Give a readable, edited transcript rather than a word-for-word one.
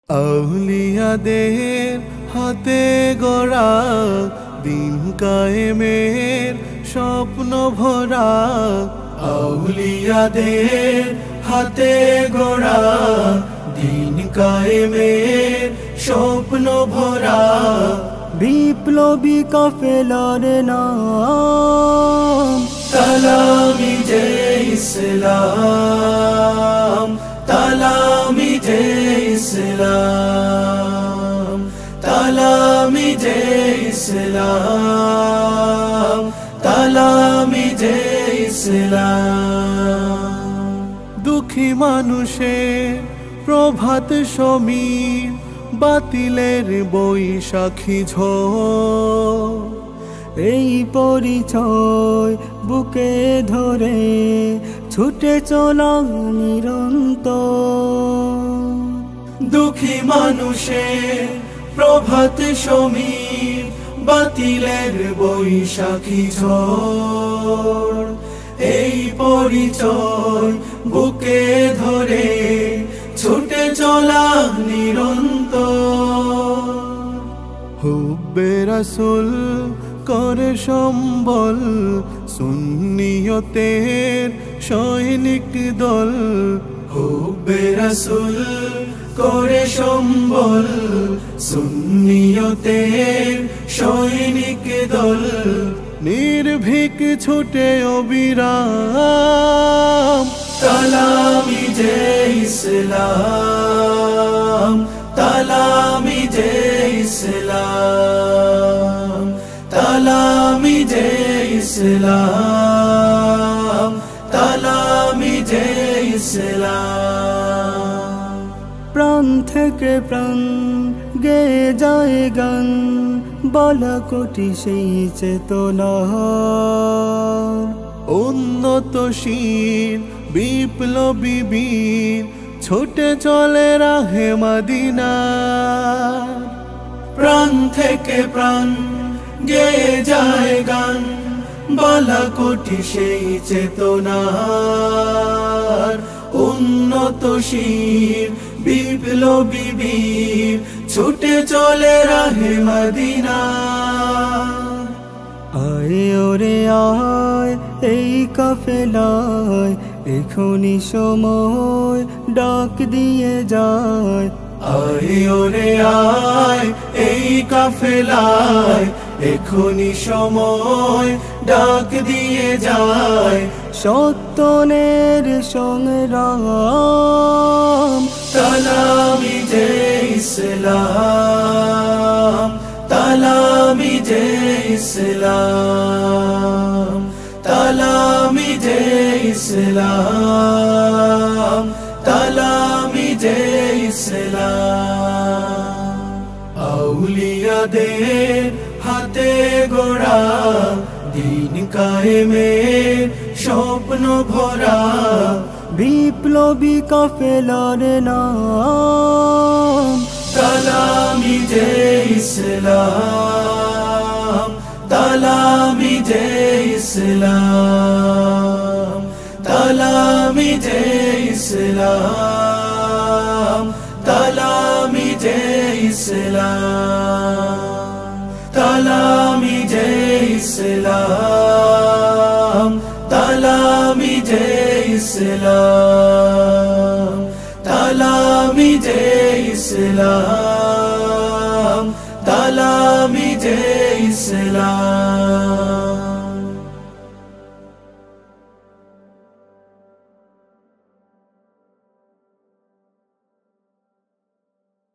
আউলিয়াদের হাতে গড়া দিন কায়েমের স্বপ্ন ভরা, আউলিয়াদের হাতে গড়া দিন কায়েমের স্বপ্ন ভরা, বিপ্লবী কাফেলার নাম তালামিজে ইসলাম, তালামিজে ইসলাম, তালামিজে ইসলাম, তালামিজে ইসলাম। দুঃখী মানুষের প্রভাত সমীর, বাতিলের বৈশাখী ঝড়, এই পরিচয় বুকে ধরে ছুটে চলা নিরন্তর। দুঃখী মানুষের প্রভাত সমীর, বাতিলের বৈশাখী ঝড়, এই পরিচয় বুকে ধরে ছুটে চলা নিরন্তর। হুব্বে রাসূল করে সম্বল, সুন্নিয়তের সৈনিক দল, হুব্বে রাসূল করে সম্বল, সুন্নিয়তের সৈনিক দল, নির্ভীক ছুটে অবিরাম, তালামিজে ইসলাম, তালামিজে ইসলাম, তালামিজে ইসলাম, তালামিজে ইসলাম। প্রাণ থেকে প্রাণ গেয়ে যায় গান, বলা কোটি সেই চেতনা। উন্নতশীল বিপ্লবী বীর ছুটে চলে রাহে মদিনা, প্রাণ থেকে প্রাণ গেয়ে যায় গান, বলা কোটি সেই চেতনার। উন্নতশীল বিপ্লবী বীর ছুটে চলে রাহে মদিনা। আয় ওরে আয় এই কাফেলায়, এখনি সময় ডাক দিয়ে যায়। আয় ওরে আয় এই কাফেলায়, এখনি সময় ডাক দিয়ে যায়। সত্যনের সংগ্রাম, তালামিজে ইসলাম, তালামিজে ইসলাম, তালামিজে ইসলাম, তালামিজে ইসলাম। আউলিয়াদের হাতে গড়া দিন কায়েমের স্বপ্ন ভরা, বিপ্লবী কাফেলার নাম তালামিজে ইসলাম, তালামিজে ইসলাম, তালামিজে ইসলাম, তালামিজে ইসলাম, তালামিজে ইসলাম, তালামিজে ইসলাম, তালামিজে ইসলাম, তালামিজে ইসলাম।